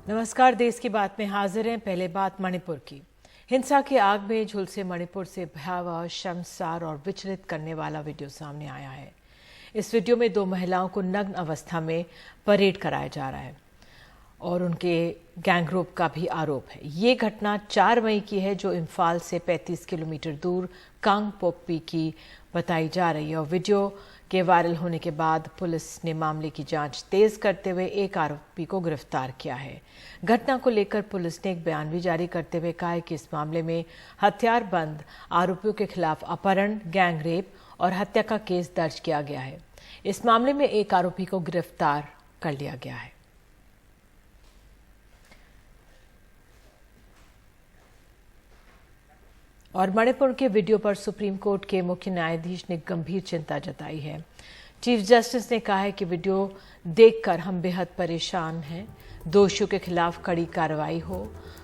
नमस्कार, देश की बात में हाजिर हैं। पहले बात मणिपुर की। हिंसा की आग में झुलसे मणिपुर से भयावह, शर्मसार और विचलित करने वाला वीडियो सामने आया है। इस वीडियो में 2 महिलाओं को नग्न अवस्था में परेड कराया जा रहा है और उनके गैंगरेप का भी आरोप है। ये घटना 4 मई की है, जो इम्फाल से 35 किलोमीटर दूर कांगपोकपी की बताई जा रही है। और वीडियो के वायरल होने के बाद पुलिस ने मामले की जांच तेज करते हुए एक आरोपी को गिरफ्तार किया है। घटना को लेकर पुलिस ने एक बयान भी जारी करते हुए कहा है कि इस मामले में हथियारबंद आरोपियों के खिलाफ अपहरण, गैंगरेप और हत्या का केस दर्ज किया गया है। इस मामले में एक आरोपी को गिरफ्तार कर लिया गया है। और मणिपुर के वीडियो पर सुप्रीम कोर्ट के मुख्य न्यायाधीश ने गंभीर चिंता जताई है। चीफ जस्टिस ने कहा है कि वीडियो देखकर हम बेहद परेशान हैं। दोषियों के खिलाफ कड़ी कार्रवाई हो।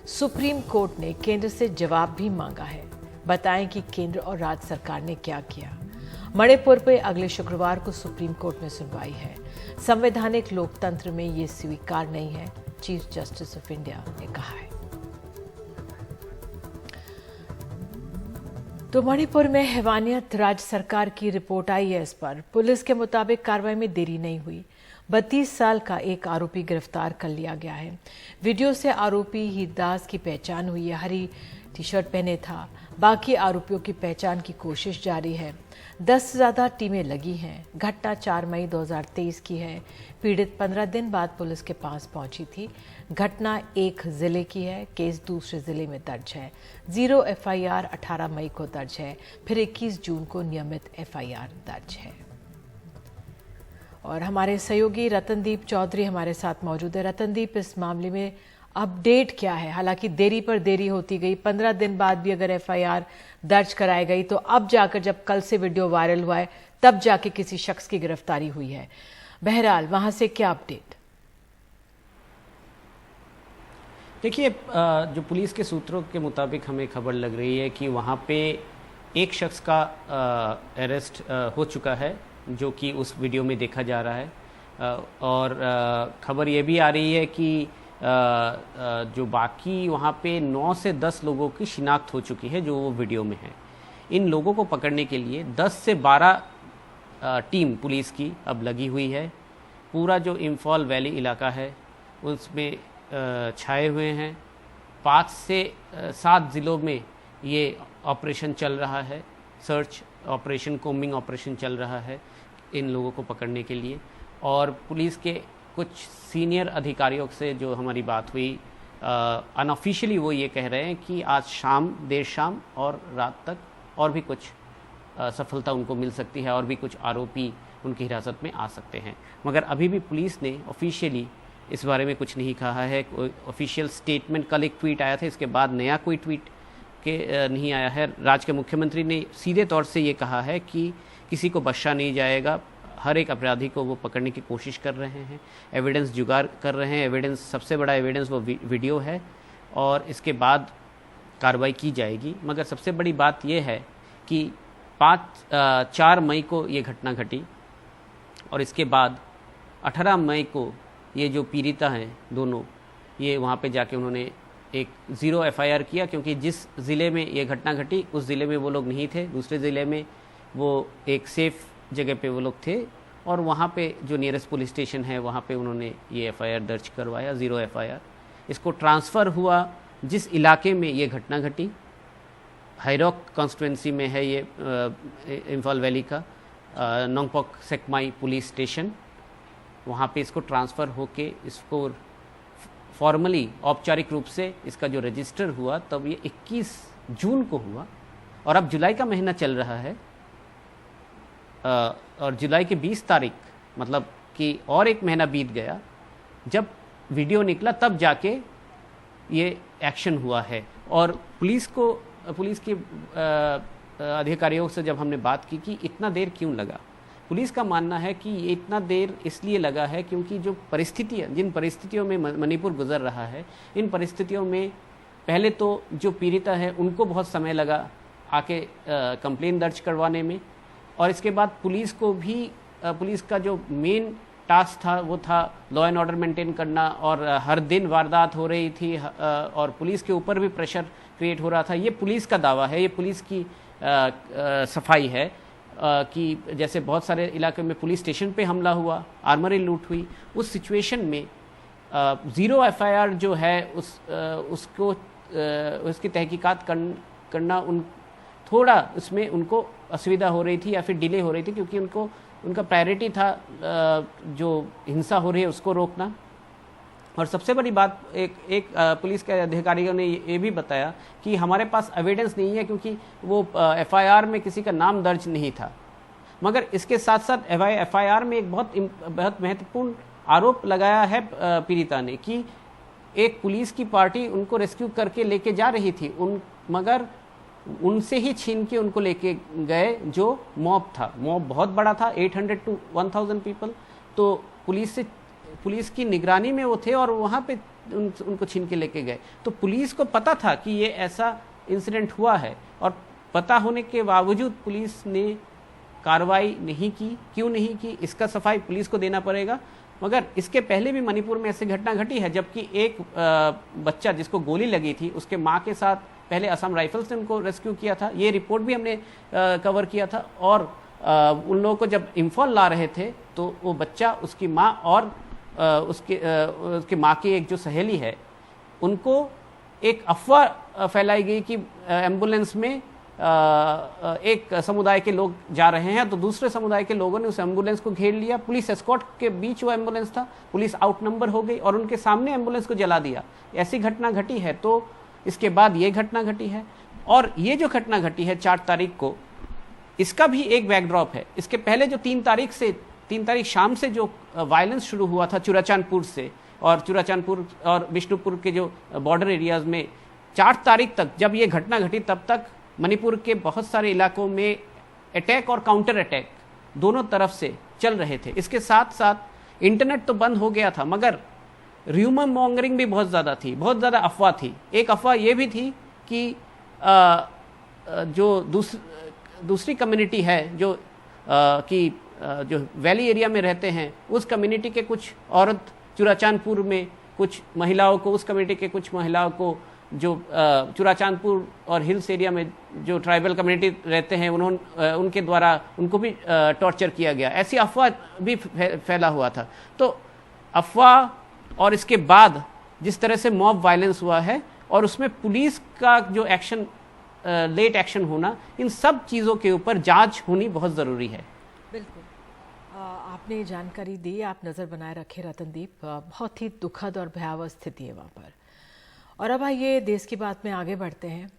सुप्रीम कोर्ट ने केंद्र से जवाब भी मांगा है। बताएं कि केंद्र और राज्य सरकार ने क्या किया। मणिपुर पे अगले शुक्रवार को सुप्रीम कोर्ट में सुनवाई है। संवैधानिक लोकतंत्र में ये स्वीकार नहीं है, चीफ जस्टिस ऑफ इंडिया ने कहा है। तो मणिपुर में हैवानियत, राज्य सरकार की रिपोर्ट आई है इस पर। पुलिस के मुताबिक कार्रवाई में देरी नहीं हुई। 32 साल का एक आरोपी गिरफ्तार कर लिया गया है। वीडियो से आरोपी हीरदास की पहचान हुई है। हरी टी-शर्ट पहने था। बाकी आरोपियों की पहचान की कोशिश जारी है। 10 से ज्यादा टीमें लगी हैं। घटना 4 मई 2023 की है। पीड़ित 15 दिन बाद पुलिस के पास पहुंची थी। घटना एक जिले की है, केस दूसरे जिले में दर्ज है। 0 एफआईआर 18 मई को दर्ज है, फिर 21 जून को नियमित एफआईआर दर्ज है। और हमारे सहयोगी रतनदीप चौधरी हमारे साथ मौजूद है। रतनदीप, इस मामले में अपडेट क्या है? हालांकि देरी पर देरी होती गई, 15 दिन बाद भी अगर एफआईआर दर्ज कराई गई तो अब जाकर, जब कल से वीडियो वायरल हुआ है, तब जाके किसी शख्स की गिरफ्तारी हुई है। बहरहाल, वहां से क्या अपडेट? देखिए, जो पुलिस के सूत्रों के मुताबिक हमें खबर लग रही है कि वहाँ पे एक शख्स का अरेस्ट हो चुका है, जो कि उस वीडियो में देखा जा रहा है। और खबर ये भी आ रही है कि जो बाकी वहाँ पे 9 से 10 लोगों की शिनाख्त हो चुकी है, जो वो वीडियो में है। इन लोगों को पकड़ने के लिए 10 से 12 टीम पुलिस की अब लगी हुई है। पूरा जो इम्फाल वैली इलाका है उसमें छाए हुए हैं। 5 से 7 ज़िलों में ये ऑपरेशन चल रहा है। सर्च ऑपरेशन, कोम्बिंग ऑपरेशन चल रहा है इन लोगों को पकड़ने के लिए। और पुलिस के कुछ सीनियर अधिकारियों से जो हमारी बात हुई, अनऑफिशियली वो ये कह रहे हैं कि आज शाम, देर शाम और रात तक और भी कुछ सफलता उनको मिल सकती है और भी कुछ आरोपी उनकी हिरासत में आ सकते हैं। मगर अभी भी पुलिस ने ऑफिशियली इस बारे में कुछ नहीं कहा है। कोई ऑफिशियल स्टेटमेंट, कल एक ट्वीट आया था, इसके बाद नया कोई ट्वीट के नहीं आया है। राज्य के मुख्यमंत्री ने सीधे तौर से ये कहा है कि किसी को बख्शा नहीं जाएगा। हर एक अपराधी को वो पकड़ने की कोशिश कर रहे हैं, एविडेंस जुगाड़ कर रहे हैं। एविडेंस, सबसे बड़ा एविडेंस वो वीडियो है और इसके बाद कार्रवाई की जाएगी। मगर सबसे बड़ी बात ये है कि 4 मई को ये घटना घटी और इसके बाद 18 मई को ये जो पीड़िता हैं दोनों, ये वहाँ पे जाके उन्होंने एक 0 एफआईआर किया, क्योंकि जिस ज़िले में ये घटना घटी उस ज़िले में वो लोग नहीं थे। दूसरे ज़िले में वो एक सेफ़ जगह पे वो लोग थे और वहाँ पे जो नियरेस्ट पुलिस स्टेशन है वहाँ पे उन्होंने ये एफआईआर दर्ज करवाया, 0 एफआईआर। इसको ट्रांसफ़र हुआ जिस इलाके में ये घटना घटी। हाईरॉक कॉन्स्टिट्यूंसी में है ये इम्फाल वैली का नोंगपोक सेकमाई पुलिस स्टेशन। वहाँ पे इसको ट्रांसफ़र होके इसको फॉर्मली, औपचारिक रूप से इसका जो रजिस्टर हुआ तब ये 21 जून को हुआ। और अब जुलाई का महीना चल रहा है और जुलाई के 20 तारीख, मतलब कि और एक महीना बीत गया। जब वीडियो निकला तब जाके ये एक्शन हुआ है। और पुलिस के अधिकारियों से जब हमने बात की कि इतना देर क्यों लगा, पुलिस का मानना है कि ये इतना देर इसलिए लगा है क्योंकि जो परिस्थितियाँ, जिन परिस्थितियों में मणिपुर गुजर रहा है, इन परिस्थितियों में पहले तो जो पीड़िता है उनको बहुत समय लगा आके कंप्लेन दर्ज करवाने में, और इसके बाद पुलिस को भी, पुलिस का जो मेन टास्क था वो था लॉ एंड ऑर्डर मेंटेन करना, और हर दिन वारदात हो रही थी और पुलिस के ऊपर भी प्रेशर क्रिएट हो रहा था। ये पुलिस का दावा है, ये पुलिस की सफाई है कि जैसे बहुत सारे इलाके में पुलिस स्टेशन पे हमला हुआ, आर्मरी लूट हुई, उस सिचुएशन में ज़ीरो एफआईआर जो है उसको उसकी तहकीकात करना थोड़ा उसमें उनको असुविधा हो रही थी या फिर डिले हो रही थी, क्योंकि उनका प्रायोरिटी था जो हिंसा हो रही है उसको रोकना। और सबसे बड़ी बात एक पुलिस के अधिकारियों ने ये भी बताया कि हमारे पास एविडेंस नहीं है, क्योंकि वो एफआईआर में किसी का नाम दर्ज नहीं था। मगर इसके साथ साथ एफआईआर में एक बहुत महत्वपूर्ण आरोप लगाया है पीड़िता ने कि एक पुलिस की पार्टी उनको रेस्क्यू करके लेके जा रही थी, मगर उनसे ही छीन के उनको लेके गए जो मॉब था। मॉब बहुत बड़ा था, 800 to 1000 पीपल। तो पुलिस की निगरानी में वो थे और वहाँ पे उनको छीन के लेके गए। तो पुलिस को पता था कि ये ऐसा इंसिडेंट हुआ है, और पता होने के बावजूद पुलिस ने कार्रवाई नहीं की। क्यों नहीं की, इसका सफाई पुलिस को देना पड़ेगा। मगर इसके पहले भी मणिपुर में ऐसी घटना घटी है, जबकि एक बच्चा जिसको गोली लगी थी उसके माँ के साथ पहले असम राइफल्स ने उनको रेस्क्यू किया था। ये रिपोर्ट भी हमने कवर किया था। और उन लोगों को जब इम्फॉल ला रहे थे तो वो बच्चा, उसकी माँ और उसके माँ की एक जो सहेली है, उनको एक अफवाह फैलाई गई कि एम्बुलेंस में एक समुदाय के लोग जा रहे हैं, तो दूसरे समुदाय के लोगों ने उस एम्बुलेंस को घेर लिया। पुलिस एस्कॉर्ट के बीच वो एम्बुलेंस था, पुलिस आउटनंबर हो गई और उनके सामने एम्बुलेंस को जला दिया। ऐसी घटना घटी है। तो इसके बाद ये घटना घटी है, और ये जो घटना घटी है 4 तारीख को, इसका भी एक बैकड्रॉप है। इसके पहले जो 3 तारीख शाम से जो वायलेंस शुरू हुआ था चुराचांदपुर से, और चुराचांदपुर और बिष्णुपुर के जो बॉर्डर एरियाज में 4 तारीख तक जब ये घटना घटी, तब तक मणिपुर के बहुत सारे इलाकों में अटैक और काउंटर अटैक दोनों तरफ से चल रहे थे। इसके साथ साथ इंटरनेट तो बंद हो गया था, मगर र्यूमर मॉन्गरिंग भी बहुत ज़्यादा थी, बहुत ज़्यादा अफवाह थी। एक अफवाह ये भी थी कि जो दूसरी कम्युनिटी है जो वैली एरिया में रहते हैं, उस कम्युनिटी के कुछ औरत चुराचांदपुर में कुछ महिलाओं को, उस कम्युनिटी के कुछ महिलाओं को जो चुराचांदपुर और हिल्स एरिया में जो ट्राइबल कम्युनिटी रहते हैं, उनके द्वारा उनको भी टॉर्चर किया गया। ऐसी अफवाह भी फैला हुआ था। तो अफवाह और इसके बाद जिस तरह से मॉब वायलेंस हुआ है और उसमें पुलिस का जो एक्शन, लेट एक्शन होना, इन सब चीज़ों के ऊपर जांच होनी बहुत ज़रूरी है। बिल्कुल, आपने जानकारी दी, आप नज़र बनाए रखे रतनदीप। बहुत ही दुखद और भयावह स्थिति है वहाँ पर। और अब आइए देश की बात में आगे बढ़ते हैं।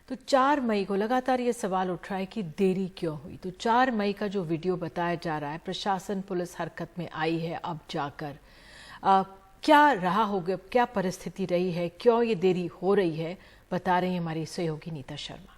तो 4 मई को लगातार ये सवाल उठ रहा है कि देरी क्यों हुई। तो 4 मई का जो वीडियो बताया जा रहा है, प्रशासन पुलिस हरकत में आई है अब जाकर, क्या रहा होगा, क्या परिस्थिति रही है, क्यों ये देरी हो रही है, बता रही है हमारी सहयोगी नीता शर्मा।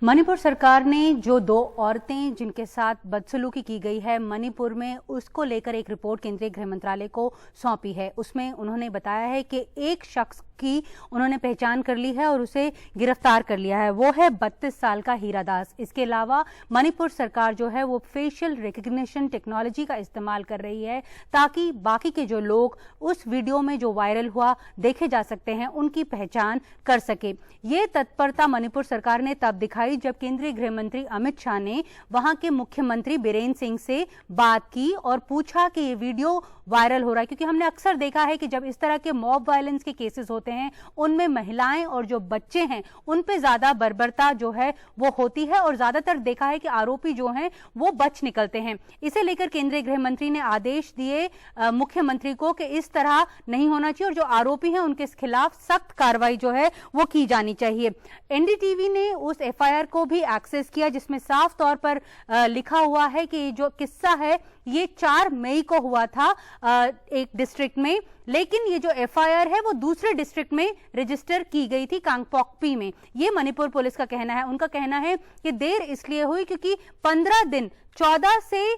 मणिपुर सरकार ने जो 2 औरतें जिनके साथ बदसलूकी की गई है मणिपुर में, उसको लेकर एक रिपोर्ट केंद्रीय गृह मंत्रालय को सौंपी है। उसमें उन्होंने बताया है कि एक शख्स की उन्होंने पहचान कर ली है और उसे गिरफ्तार कर लिया है। वो है 32 साल का हीरा दास। इसके अलावा मणिपुर सरकार जो है वो फेशियल रिकग्निशन टेक्नोलॉजी का इस्तेमाल कर रही है, ताकि बाकी के जो लोग उस वीडियो में जो वायरल हुआ देखे जा सकते हैं, उनकी पहचान कर सके। ये तत्परता मणिपुर सरकार ने तब दिखाई जब केंद्रीय गृह मंत्री अमित शाह ने वहां के मुख्यमंत्री बीरेन्द्र सिंह से बात की और पूछा कि ये वीडियो वायरल हो रहा है, क्योंकि हमने अक्सर देखा है कि जब इस तरह के मॉब वायलेंस के केसेस होते हैं, उनमें महिलाएं और जो बच्चे हैं उन पे ज्यादा बर्बरता जो है वो होती है, और ज्यादातर देखा है कि आरोपी जो हैं वो बच निकलते हैं। इसे लेकर केंद्रीय गृह मंत्री ने आदेश दिए मुख्यमंत्री को कि इस तरह नहीं होना चाहिए और जो आरोपी हैं उनके खिलाफ सख्त कार्रवाई जो है वो की जानी चाहिए। एनडीटीवी ने उस एफआईआर को भी एक्सेस किया, जिसमें साफ तौर पर लिखा हुआ है कि जो किस्सा है ये 4 मई को हुआ था एक डिस्ट्रिक्ट में, लेकिन ये जो एफआईआर है वो दूसरे डिस्ट्रिक्ट में रजिस्टर की गई थी, कांगपोकपी में। ये मणिपुर पुलिस का कहना है। उनका कहना है कि देर इसलिए हुई क्योंकि 15 दिन 14 से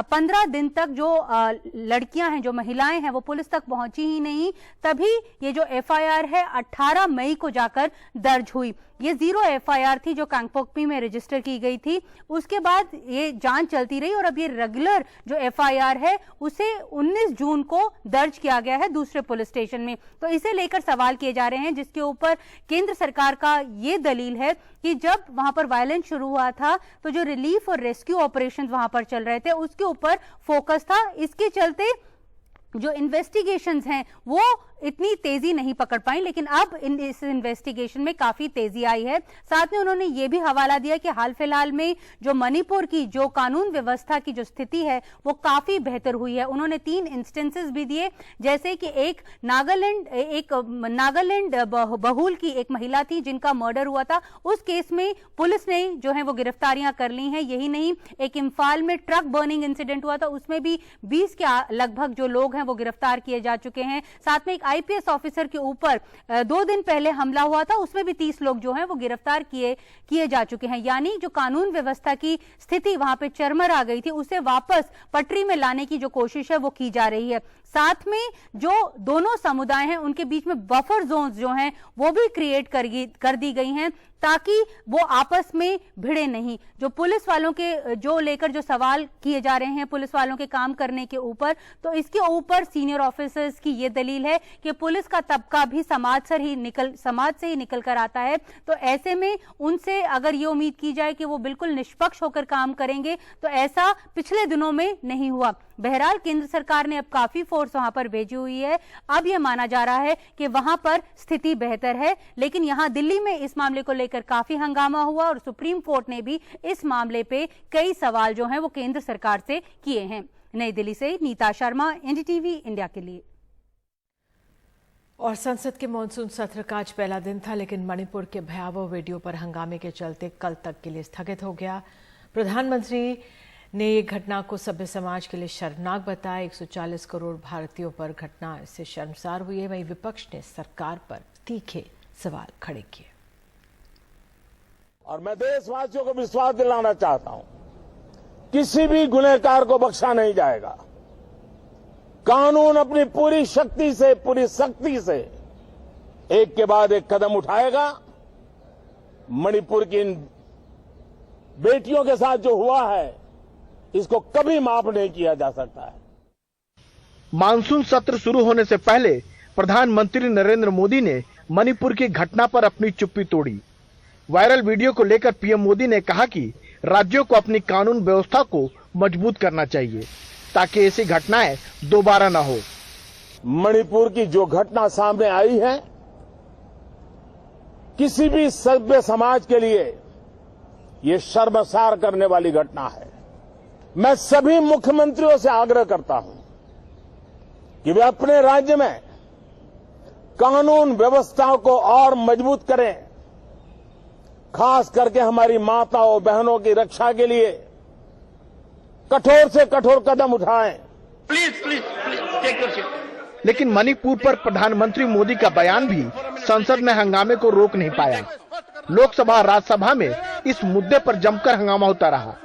15 दिन तक जो लड़कियां हैं, जो महिलाएं हैं, वो पुलिस तक पहुंची ही नहीं। तभी ये जो एफआईआर है 18 मई को जाकर दर्ज हुई। ये 0 एफआईआर थी जो कांगपोकपी में रजिस्टर की गई थी। उसके बाद ये जांच चलती रही और अब ये रेगुलर जो एफआईआर है उसे 19 जून को दर्ज किया गया है दूसरे पुलिस स्टेशन में। तो इसे लेकर सवाल किए जा रहे हैं, जिसके ऊपर केंद्र सरकार का ये दलील है कि जब वहां पर वायलेंस शुरू हुआ था तो जो रिलीफ और रेस्क्यू ऑपरेशंस वहां पर चल रहे थे उसके ऊपर फोकस था। इसके चलते जो इन्वेस्टिगेशंस हैं वो इतनी तेजी नहीं पकड़ पाई, लेकिन अब इस इन्वेस्टिगेशन में काफी तेजी आई है। साथ में उन्होंने ये भी हवाला दिया कि हाल फिलहाल में जो मणिपुर की जो कानून व्यवस्था की जो स्थिति है वो काफी बेहतर हुई है। उन्होंने 3 इंस्टेंसेस भी दिए, जैसे कि एक नागालैंड बहुल की एक महिला थी जिनका मर्डर हुआ था, उस केस में पुलिस ने जो है वो गिरफ्तारियां कर ली हैं। यही नहीं, एक इम्फाल में ट्रक बर्निंग इंसिडेंट हुआ था, उसमें भी 20 के लगभग जो लोग हैं वो गिरफ्तार किए जा चुके हैं। साथ में एक आईपीएस ऑफिसर के ऊपर 2 दिन पहले हमला हुआ था, उसमें भी 30 लोग जो हैं वो गिरफ्तार किए जा चुके हैं। यानी जो कानून व्यवस्था की स्थिति वहां पे चरमरा गई थी उसे वापस पटरी में लाने की जो कोशिश है वो की जा रही है। साथ में जो दोनों समुदाय हैं उनके बीच में बफर जोन्स जो हैं वो भी क्रिएट कर दी गई हैं ताकि वो आपस में भिड़े नहीं। जो पुलिस वालों के जो लेकर जो सवाल किए जा रहे हैं पुलिस वालों के काम करने के ऊपर, तो इसके ऊपर सीनियर ऑफिसर्स की ये दलील है कि पुलिस का तबका भी समाज से ही निकल कर आता है। तो ऐसे में उनसे अगर ये उम्मीद की जाए कि वो बिल्कुल निष्पक्ष होकर काम करेंगे तो ऐसा पिछले दिनों में नहीं हुआ। बहरहाल केंद्र सरकार ने अब काफी फोर्स वहां पर भेजी हुई है। अब यह माना जा रहा है कि वहां पर स्थिति बेहतर है, लेकिन यहां दिल्ली में इस मामले को लेकर काफी हंगामा हुआ और सुप्रीम कोर्ट ने भी इस मामले पे कई सवाल जो हैं वो केंद्र सरकार से किए हैं। नई दिल्ली से नीता शर्मा, एनडीटीवी इंडिया के लिए। और संसद के मॉनसून सत्र का आज पहला दिन था, लेकिन मणिपुर के भयावह वीडियो पर हंगामे के चलते कल तक के लिए स्थगित हो गया। प्रधानमंत्री ने ये घटना को सभ्य समाज के लिए शर्मनाक बताया। 140 करोड़ भारतीयों पर घटना इससे शर्मसार हुई है। वहीं विपक्ष ने सरकार पर तीखे सवाल खड़े किए। और मैं देशवासियों को विश्वास दिलाना चाहता हूं, किसी भी गुनहगार को बख्शा नहीं जाएगा। कानून अपनी पूरी शक्ति से, पूरी सख्ती से एक के बाद एक कदम उठाएगा। मणिपुर की इन बेटियों के साथ जो हुआ है इसको कभी माफ नहीं किया जा सकता है। मानसून सत्र शुरू होने से पहले प्रधानमंत्री नरेंद्र मोदी ने मणिपुर की घटना पर अपनी चुप्पी तोड़ी। वायरल वीडियो को लेकर पीएम मोदी ने कहा कि राज्यों को अपनी कानून व्यवस्था को मजबूत करना चाहिए ताकि ऐसी घटनाएं दोबारा न हो। मणिपुर की जो घटना सामने आई है किसी भी सभ्य समाज के लिए ये शर्मसार करने वाली घटना है। मैं सभी मुख्यमंत्रियों से आग्रह करता हूं कि वे अपने राज्य में कानून व्यवस्थाओं को और मजबूत करें, खास करके हमारी माताओं बहनों की रक्षा के लिए कठोर से कठोर कदम उठाएं। Please take your seat. लेकिन मणिपुर पर प्रधानमंत्री मोदी का बयान भी संसद में हंगामे को रोक नहीं पाया। लोकसभा और राज्यसभा में इस मुद्दे पर जमकर हंगामा होता रहा।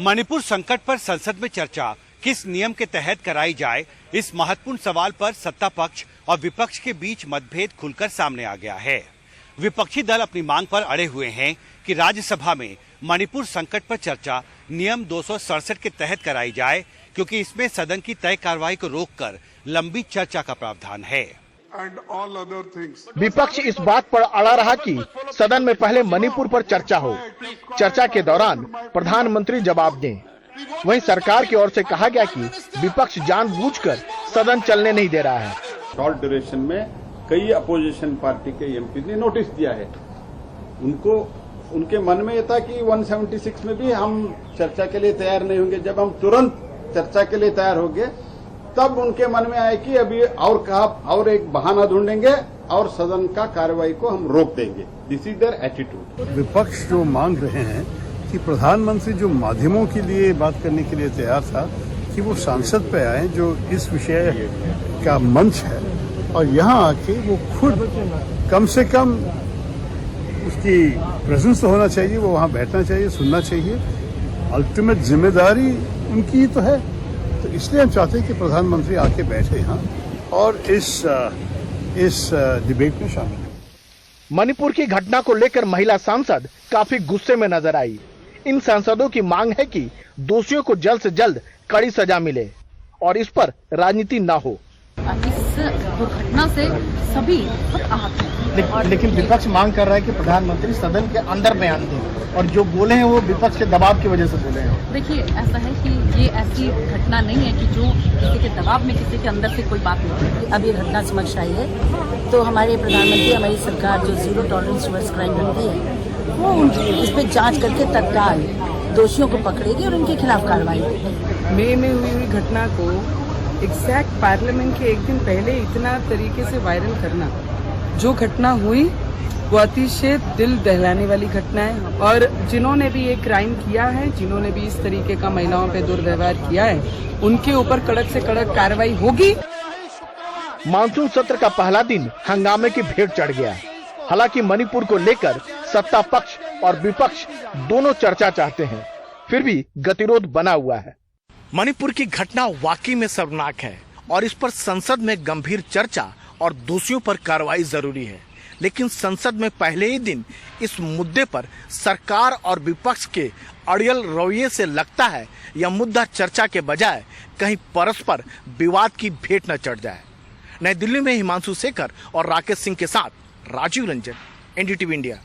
मणिपुर संकट पर संसद में चर्चा किस नियम के तहत कराई जाए, इस महत्वपूर्ण सवाल पर सत्ता पक्ष और विपक्ष के बीच मतभेद खुलकर सामने आ गया है। विपक्षी दल अपनी मांग पर अड़े हुए हैं कि राज्यसभा में मणिपुर संकट पर चर्चा नियम 267 के तहत कराई जाए, क्योंकि इसमें सदन की तय कार्रवाई को रोककर लंबी चर्चा का प्रावधान है। विपक्ष इस बात पर अड़ा रहा कि सदन में पहले मणिपुर पर चर्चा हो, चर्चा के दौरान प्रधानमंत्री जवाब दें। वहीं सरकार की ओर से कहा गया कि विपक्ष जानबूझकर सदन चलने नहीं दे रहा है। शॉर्ट ड्यूरेशन में कई अपोजिशन पार्टी के एमपी ने नोटिस दिया है। उनके मन में यह था कि 176 में भी हम चर्चा के लिए तैयार नहीं होंगे। जब हम तुरंत चर्चा के लिए तैयार होंगे तब उनके मन में आए कि अभी और एक बहाना ढूंढेंगे और सदन का कार्रवाई को हम रोक देंगे। This is their attitude. विपक्ष जो मांग रहे हैं कि प्रधानमंत्री जो माध्यमों के लिए बात करने के लिए तैयार था कि वो सांसद पे आए, जो इस विषय का मंच है, और यहाँ आके वो खुद कम से कम उसकी प्रेजेंस तो होना चाहिए, वो वहाँ बैठना चाहिए, सुनना चाहिए अल्टीमेट जिम्मेदारी उनकी ही तो है। तो इसलिए हम चाहते हैं कि प्रधानमंत्री आके बैठे यहाँ और इस डिबेट में शामिल हो। मणिपुर की घटना को लेकर महिला सांसद काफी गुस्से में नजर आई। इन सांसदों की मांग है कि दोषियों को जल्द से जल्द कड़ी सजा मिले और इस पर राजनीति न हो। इस दुर्घटना से सभी बहुत आहत हैं। लेकिन विपक्ष मांग कर रहा है कि प्रधानमंत्री सदन के अंदर बयान दें और जो बोले हैं वो विपक्ष के दबाव की वजह से बोले हैं। देखिए, ऐसा है कि ये ऐसी घटना नहीं है कि जो किसी के दबाव में किसी के अंदर से कोई बात नहीं। अब ये घटना समझ आई है तो हमारे प्रधानमंत्री, हमारी सरकार जो जीरो टॉलरेंस टुवर्ड्स क्राइम रखती है वो इस पे जांच करके तत्काल दोषियों को पकड़ेगी और उनके खिलाफ कार्रवाई होगी। मई में हुई घटना को एग्जैक्ट पार्लियामेंट के एक दिन पहले इतना तरीके से वायरल करना, जो घटना हुई वो अतिशय दिल दहलाने वाली घटना है और जिन्होंने भी ये क्राइम किया है, जिन्होंने भी इस तरीके का महिलाओं पे दुर्व्यवहार किया है, उनके ऊपर कड़क से कड़क कार्रवाई होगी। मानसून सत्र का पहला दिन हंगामे की भेंट चढ़ गया। हालांकि मणिपुर को लेकर सत्ता पक्ष और विपक्ष दोनों चर्चा चाहते हैं, फिर भी गतिरोध बना हुआ है। मणिपुर की घटना वाकई में शर्मनाक है और इस पर संसद में गंभीर चर्चा और दोषियों पर कार्रवाई जरूरी है। लेकिन संसद में पहले ही दिन इस मुद्दे पर सरकार और विपक्ष के अड़ियल रवैये से लगता है यह मुद्दा चर्चा के बजाय कहीं परस्पर विवाद की भेंट न चढ़ जाए। नई दिल्ली में हिमांशु शेखर और राकेश सिंह के साथ राजीव रंजन, एनडीटीवी इंडिया।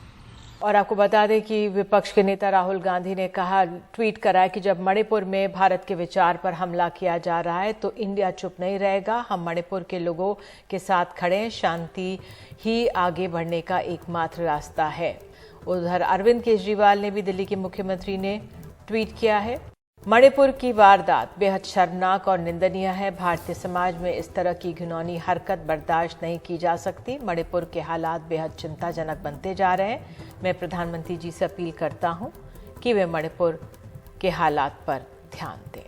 और आपको बता दें कि विपक्ष के नेता राहुल गांधी ने कहा, ट्वीट करा कि जब मणिपुर में भारत के विचार पर हमला किया जा रहा है तो इंडिया चुप नहीं रहेगा। हम मणिपुर के लोगों के साथ खड़े हैं। शांति ही आगे बढ़ने का एकमात्र रास्ता है। उधर अरविंद केजरीवाल ने भी दिल्ली के मुख्यमंत्री ने ट्वीट किया है, मणिपुर की वारदात बेहद शर्मनाक और निंदनीय है। भारतीय समाज में इस तरह की घिनौनी हरकत बर्दाश्त नहीं की जा सकती। मणिपुर के हालात बेहद चिंताजनक बनते जा रहे हैं। मैं प्रधानमंत्री जी से अपील करता हूं कि वे मणिपुर के हालात पर ध्यान दें।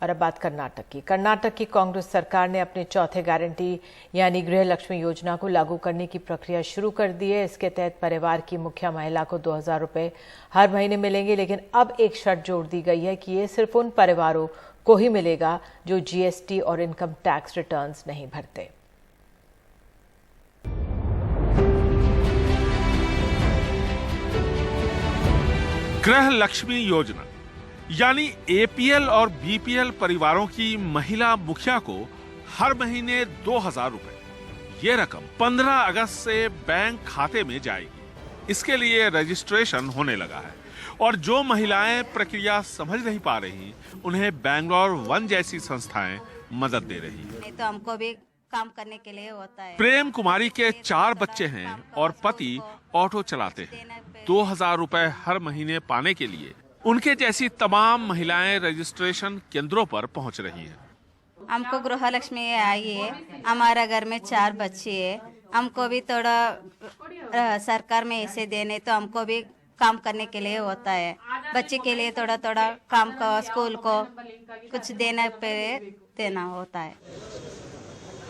और अब बात कर्नाटक की। कर्नाटक की कांग्रेस सरकार ने अपने चौथे गारंटी यानी गृह लक्ष्मी योजना को लागू करने की प्रक्रिया शुरू कर दी है। इसके तहत परिवार की मुखिया महिला को 2000 रुपए हर महीने मिलेंगे, लेकिन अब एक शर्त जोड़ दी गई है कि ये सिर्फ उन परिवारों को ही मिलेगा जो जीएसटी और इनकम टैक्स रिटर्न्स नहीं भरते। गृह लक्ष्मी योजना यानी एपीएल और बीपीएल परिवारों की महिला मुखिया को हर महीने 2000 रुपए। ये रकम 15 अगस्त से बैंक खाते में जाएगी। इसके लिए रजिस्ट्रेशन होने लगा है और जो महिलाएं प्रक्रिया समझ नहीं पा रही उन्हें बैंगलोर वन जैसी संस्थाएं मदद दे रही है। नहीं तो हमको भी काम करने के लिए होता है। प्रेम कुमारी के 4 बच्चे हैं और पति ऑटो चलाते हैं। 2000 रुपए हर महीने पाने के लिए उनके जैसी तमाम महिलाएं रजिस्ट्रेशन केंद्रों पर पहुंच रही हैं। हमको गृह लक्ष्मी आई है, हमारा घर में 4 बच्चे हैं, हमको भी थोड़ा सरकार में ऐसे देने तो हमको भी काम करने के लिए होता है। बच्चे के लिए थोड़ा थोड़ा काम को, स्कूल को कुछ देना होता है।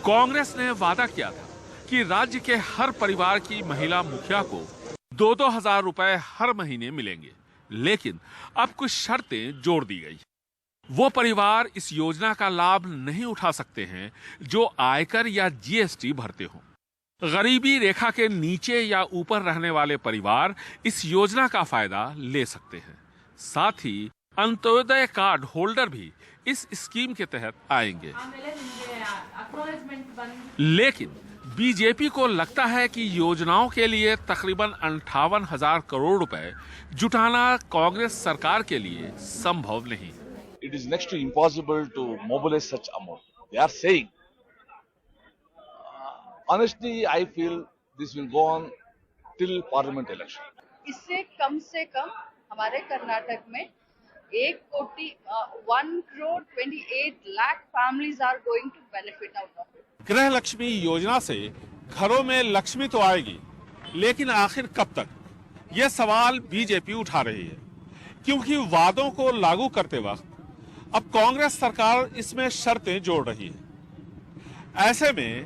कांग्रेस ने वादा किया था कि राज्य के हर परिवार की महिला मुखिया को 2-2 हजार रुपए हर महीने मिलेंगे, लेकिन अब कुछ शर्तें जोड़ दी गई। वो परिवार इस योजना का लाभ नहीं उठा सकते हैं जो आयकर या जीएसटी भरते हों। गरीबी रेखा के नीचे या ऊपर रहने वाले परिवार इस योजना का फायदा ले सकते हैं। साथ ही अंत्योदय कार्ड होल्डर भी इस स्कीम के तहत आएंगे। लेकिन बीजेपी को लगता है कि योजनाओं के लिए तकरीबन 58,000 करोड़ रुपए जुटाना कांग्रेस सरकार के लिए संभव नहीं। It is next to impossible to mobilize such amount. They are saying. Honestly, I feel this will go on till parliament election. इससे कम हमारे कर्नाटक में 1,28,00,000 families are going to benefit out of it. गृह लक्ष्मी योजना से घरों में लक्ष्मी तो आएगी, लेकिन आखिर कब तक? यह सवाल बीजेपी उठा रही है, क्योंकि वादों को लागू करते वक्त अब कांग्रेस सरकार इसमें शर्तें जोड़ रही है। ऐसे में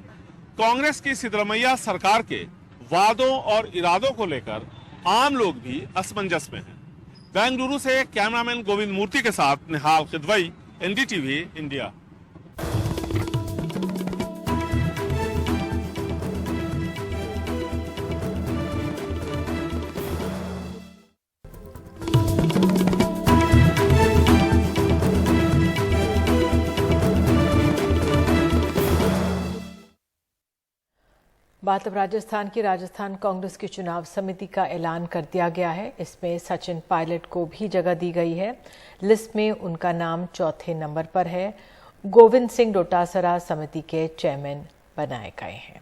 कांग्रेस की सिद्धरामैया सरकार के वादों और इरादों को लेकर आम लोग भी असमंजस में हैं। बेंगलुरु से कैमरामैन गोविंद मूर्ति के साथ निहाल खिदवई, एनडीटीवी इंडिया। बात अब राजस्थान की। राजस्थान कांग्रेस की चुनाव समिति का ऐलान कर दिया गया है। इसमें सचिन पायलट को भी जगह दी गई है। लिस्ट में उनका नाम चौथे नंबर पर है। गोविंद सिंह डोटासरा समिति के चेयरमैन बनाए गए हैं।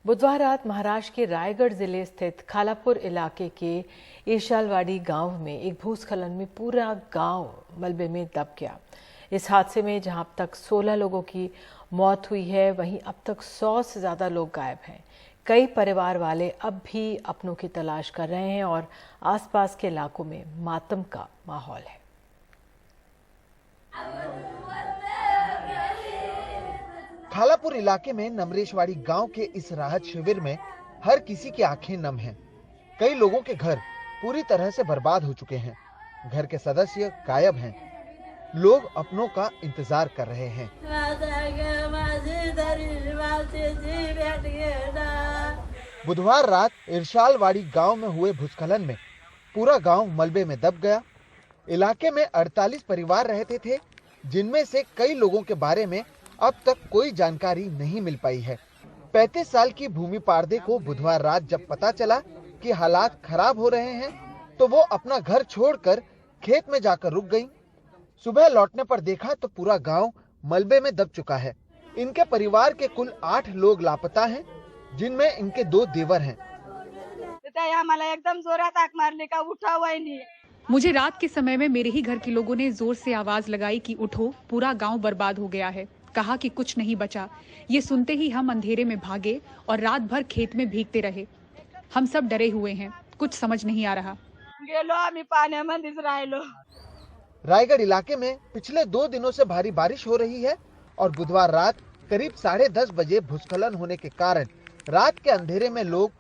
बुधवार रात महाराष्ट्र के रायगढ़ जिले स्थित खालापुर इलाके के ईशालवाड़ी गांव में एक भूस्खलन में पूरा गांव मलबे में दब गया। इस हादसे में जहां अब तक 16 लोगों की मौत हुई है, वहीं अब तक 100 से ज्यादा लोग गायब हैं। कई परिवार वाले अब भी अपनों की तलाश कर रहे हैं और आसपास के इलाकों में मातम का माहौल है। खालापुर इलाके में नमरेशवाड़ी गांव के इस राहत शिविर में हर किसी की आंखें नम हैं। कई लोगों के घर पूरी तरह से बर्बाद हो चुके हैं। घर के सदस्य गायब हैं। लोग अपनों का इंतजार कर रहे हैं। बुधवार रात इरशालवाड़ी गांव में हुए भूस्खलन में पूरा गांव मलबे में दब गया। इलाके में 48 परिवार रहते थे, जिनमें से कई लोगों के बारे में अब तक कोई जानकारी नहीं मिल पाई है। 35 साल की भूमि पारदे को बुधवार रात जब पता चला कि हालात खराब हो रहे हैं, तो वो अपना घर छोड़कर खेत में जाकर रुक गईं। सुबह लौटने पर देखा तो पूरा गांव मलबे में दब चुका है। इनके परिवार के कुल 8 लोग लापता हैं, जिनमें इनके 2 देवर हैं। मला एकदम जोरात आग मारने का, उठा हुआ ही नहीं। मुझे रात के समय में मेरे ही घर के लोगों ने जोर से आवाज लगाई कि उठो, पूरा गांव बर्बाद हो गया है। कहा कि कुछ नहीं बचा। ये सुनते ही हम अंधेरे में भागे और रात भर खेत में भीगते रहे। हम सब डरे हुए हैं, कुछ समझ नहीं आ रहा। रायगढ़ इलाके में पिछले 2 दिनों से भारी बारिश हो रही है और बुधवार रात करीब 10:30 बजे भूस्खलन होने के कारण रात के अंधेरे में लोग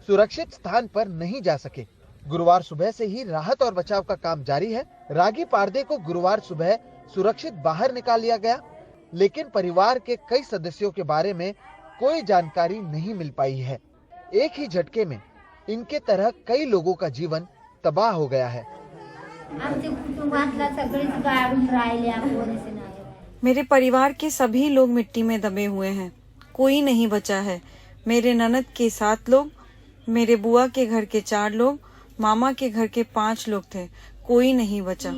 सुरक्षित स्थान पर नहीं जा सके। गुरुवार सुबह से ही राहत और बचाव का काम जारी है। रागी पारदे को गुरुवार सुबह सुरक्षित बाहर निकाल लिया गया, लेकिन परिवार के कई सदस्यों के बारे में कोई जानकारी नहीं मिल पाई है। एक ही झटके में इनके तरह कई लोगों का जीवन तबाह हो गया है। मेरे परिवार के सभी लोग मिट्टी में दबे हुए हैं, कोई नहीं बचा है। मेरे ननद के 7 लोग, मेरे बुआ के घर के 4 लोग, मामा के घर के 5 लोग थे, कोई नहीं बचा।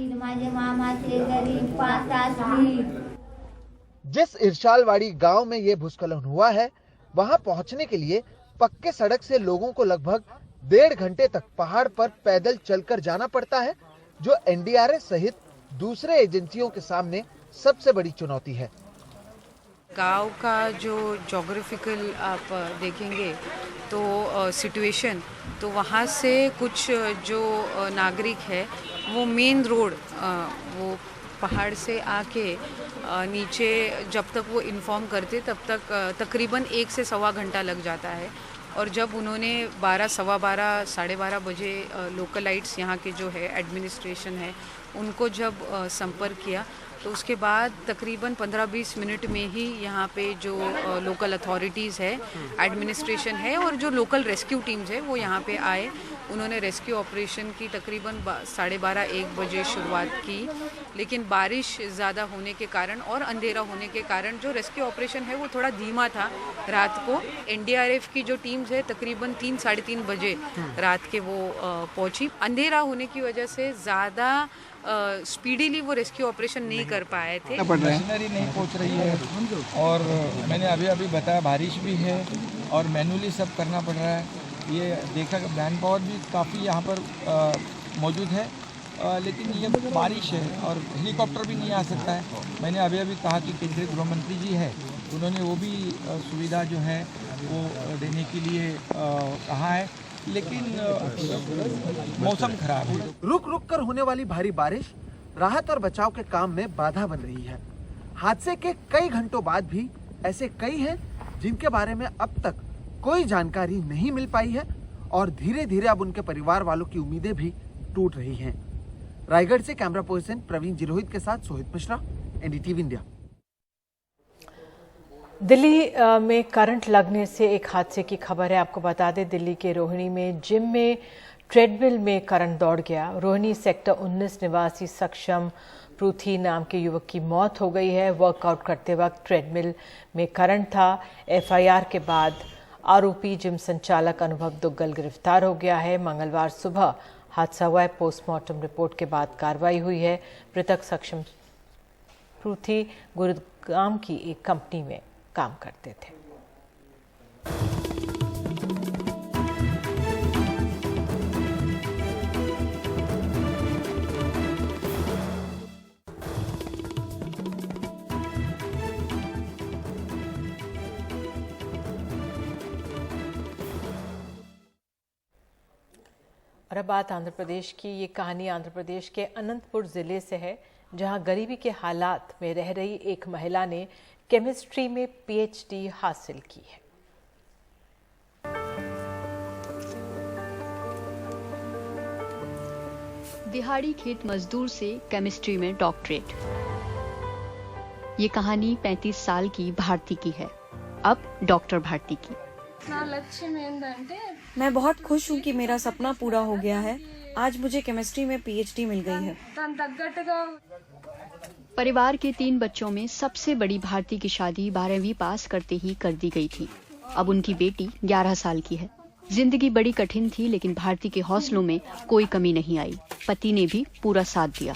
जिस इरशालवाड़ी गांव में ये भूस्खलन हुआ है, वहां पहुंचने के लिए पक्के सड़क से लोगों को लगभग 1.5 घंटे तक पहाड़ पर पैदल चलकर जाना पड़ता है, जो एनडीआरएफ सहित दूसरे एजेंसियों के सामने सबसे बड़ी चुनौती है। गांव का जो ज्योग्राफिकल आप देखेंगे तो सिचुएशन, तो वहाँ से कुछ जो नागरिक है वो मेन रोड वो पहाड़ से आके नीचे जब तक वो इन्फॉर्म करते तब तक तकरीबन 1 से सवा घंटा लग जाता है। और जब उन्होंने 12, सवा 12, साढ़े 12 बजे लोकलाइट्स यहाँ के जो है एडमिनिस्ट्रेशन है उनको जब संपर्क किया, तो उसके बाद तकरीबन 15-20 मिनट में ही यहाँ पे जो लोकल अथॉरिटीज़ है, एडमिनिस्ट्रेशन है और जो लोकल रेस्क्यू टीम्स है वो यहाँ पे आए। उन्होंने रेस्क्यू ऑपरेशन की तकरीबन 12:30-1 बजे शुरुआत की, लेकिन बारिश ज़्यादा होने के कारण और अंधेरा होने के कारण जो रेस्क्यू ऑपरेशन है वो थोड़ा धीमा था। रात को एनडीआरएफ की जो टीम्स है तकरीबन 3-3:30 बजे रात के वो पहुँची। अंधेरा होने की वजह से ज़्यादा स्पीडीली वो रेस्क्यू ऑपरेशन नहीं कर पाए थे। मशीनरी नहीं पहुंच रही है और मैंने अभी बताया बारिश भी है और मैनुअली सब करना पड़ रहा है। ये देखा कि मैन पावर भी काफ़ी यहाँ पर मौजूद है, लेकिन ये बारिश है और हेलीकॉप्टर भी नहीं आ सकता है। मैंने अभी कहा कि केंद्रीय गृह मंत्री जी है उन्होंने वो भी सुविधा जो है वो देने के लिए कहा है, लेकिन मौसम खराब है। रुक रुक कर होने वाली भारी बारिश राहत और बचाव के काम में बाधा बन रही है। हादसे के कई घंटों बाद भी ऐसे कई हैं जिनके बारे में अब तक कोई जानकारी नहीं मिल पाई है और धीरे धीरे अब उनके परिवार वालों की उम्मीदें भी टूट रही हैं। रायगढ़ से कैमरा पर्सन प्रवीण जिरोहित के साथ सोहित मिश्रा, एनडीटीवी इंडिया। दिल्ली में करंट लगने से एक हादसे की खबर है। आपको बता दें, दिल्ली के रोहिणी में जिम में ट्रेडमिल में करंट दौड़ गया। रोहिणी सेक्टर 19 निवासी सक्षम पृथ्वी नाम के युवक की मौत हो गई है। वर्कआउट करते वक्त ट्रेडमिल में करंट था। एफआईआर के बाद आरोपी जिम संचालक अनुभव दुग्गल गिरफ्तार हो गया है। मंगलवार सुबह हादसा हुआ है। पोस्टमार्टम रिपोर्ट के बाद कार्रवाई हुई है। मृतक सक्षम पृथ्वी गुरुग्राम की एक कंपनी में काम करते थे। और अब बात आंध्र प्रदेश की। ये कहानी आंध्र प्रदेश के अनंतपुर जिले से है, जहां गरीबी के हालात में रह रही एक महिला ने केमिस्ट्री में पीएचडी हासिल की है। दिहाड़ी खेत मजदूर से केमिस्ट्री में डॉक्टरेट। ये कहानी 35 साल की भारती की है। अब डॉक्टर भारती की। मैं बहुत खुश हूँ कि मेरा सपना पूरा हो गया है। आज मुझे केमिस्ट्री में पीएचडी मिल गई है। परिवार के 3 बच्चों में सबसे बड़ी भारती की शादी 12वीं पास करते ही कर दी गई थी। अब उनकी बेटी 11 साल की है। जिंदगी बड़ी कठिन थी, लेकिन भारती के हौसलों में कोई कमी नहीं आई। पति ने भी पूरा साथ दिया।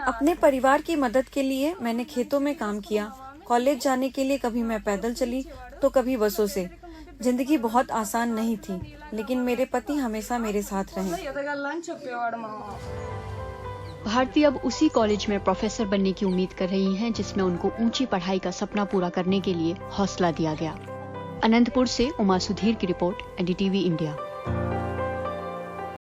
अपने परिवार की मदद के लिए मैंने खेतों में काम किया। कॉलेज जाने के लिए कभी मैं पैदल चली तो कभी बसों से। जिंदगी बहुत आसान नहीं थी, लेकिन मेरे पति हमेशा मेरे साथ रहे। भारती अब उसी कॉलेज में प्रोफेसर बनने की उम्मीद कर रही हैं, जिसमें उनको ऊंची पढ़ाई का सपना पूरा करने के लिए हौसला दिया गया। अनंतपुर से उमा सुधीर की रिपोर्ट, एनडीटीवी इंडिया।